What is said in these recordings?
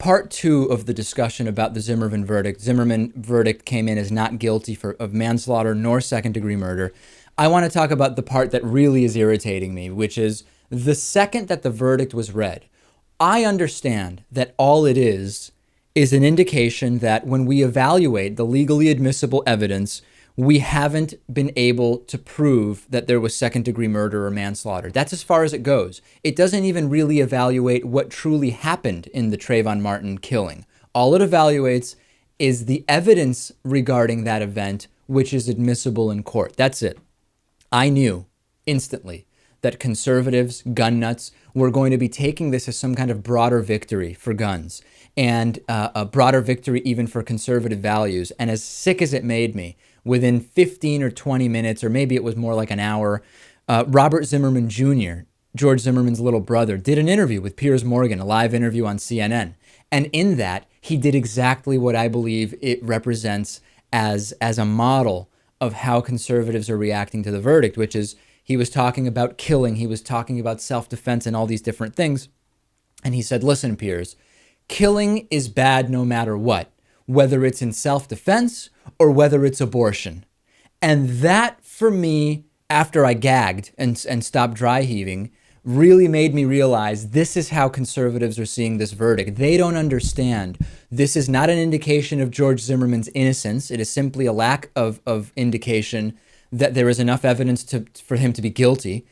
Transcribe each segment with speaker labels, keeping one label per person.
Speaker 1: part two of the discussion about the Zimmerman verdict. Zimmerman verdict came in as not guilty of manslaughter nor second-degree murder. I want to talk about the part that really is irritating me, which is the second that the verdict was read. I understand that all it is an indication that when we evaluate the legally admissible evidence, we haven't been able to prove that there was second-degree murder or manslaughter. That's as far as it goes. It doesn't even really evaluate what truly happened in the Trayvon Martin killing. All it evaluates is the evidence regarding that event, which is admissible in court. That's it. I knew instantly that conservatives, gun nuts, were going to be taking this as some kind of broader victory for guns and a broader victory even for conservative values. And as sick as it made me, within 15 or 20 minutes, or maybe it was more like an hour, Robert Zimmerman Jr., George Zimmerman's little brother, did an interview with Piers Morgan, a live interview on CNN. And in that, he did exactly what I believe it represents as a model of how conservatives are reacting to the verdict, which is he was talking about killing, he was talking about self-defense and all these different things. And he said, listen, Piers, killing is bad no matter what, whether it's in self-defense or whether it's abortion. And that, for me, after I gagged and stopped dry heaving, really made me realize this is how conservatives are seeing this verdict. They don't understand. This is not an indication of George Zimmerman's innocence. It is simply a lack of indication that there is enough evidence for him to be guilty,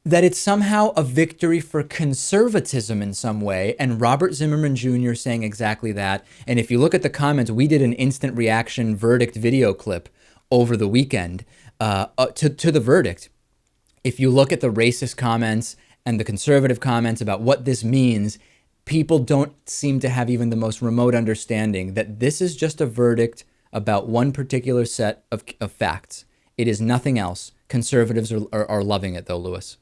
Speaker 1: that it's somehow a victory for conservatism in some way. And Robert Zimmerman Jr. saying exactly that. And if you look at the comments, we did an instant reaction verdict video clip over the weekend to the verdict. If you look at the racist comments and the conservative comments about what this means, people don't seem to have even the most remote understanding that this is just a verdict about one particular set of facts. It is nothing else. Conservatives are loving it, though, Lewis.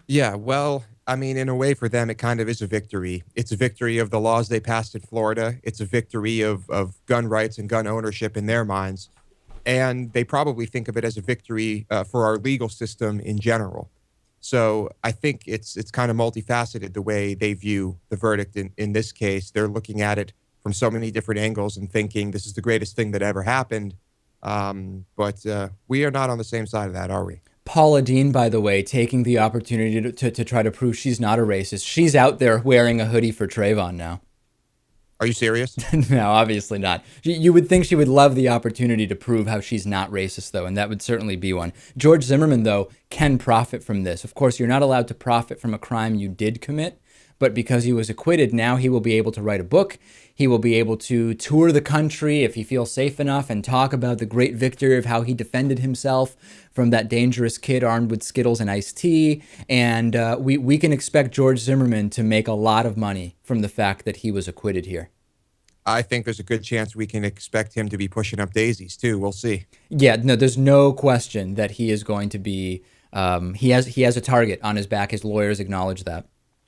Speaker 2: Yeah, well, I mean, in a way for them, it kind of is a victory. It's a victory of the laws they passed in Florida. It's a victory of gun rights and gun ownership in their minds. And they probably think of it as a victory for our legal system in general. So I think it's kind of multifaceted the way they view the verdict in this case. They're looking at it from so many different angles and thinking this is the greatest thing that ever happened. But we are not on the same side of that, are we?
Speaker 1: Paula Deen, by the way, taking the opportunity to try to prove she's not a racist. She's out there wearing a hoodie for Trayvon now.
Speaker 2: Are you serious?
Speaker 1: No, obviously not. You would think she would love the opportunity to prove how she's not racist, though, and that would certainly be one. George Zimmerman, though, can profit from this. Of course, you're not allowed to profit from a crime you did commit, but because he was acquitted, now he will be able to write a book. He will be able to tour the country if he feels safe enough and talk about the great victory of how he defended himself from that dangerous kid armed with Skittles and iced tea. And we can expect George Zimmerman to make a lot of money from the fact that he was acquitted here.
Speaker 2: I think there's a good chance we can expect him to be pushing up daisies, too. We'll see.
Speaker 1: Yeah, no, there's no question that he is going to be, he has a target on his back. His lawyers acknowledge that.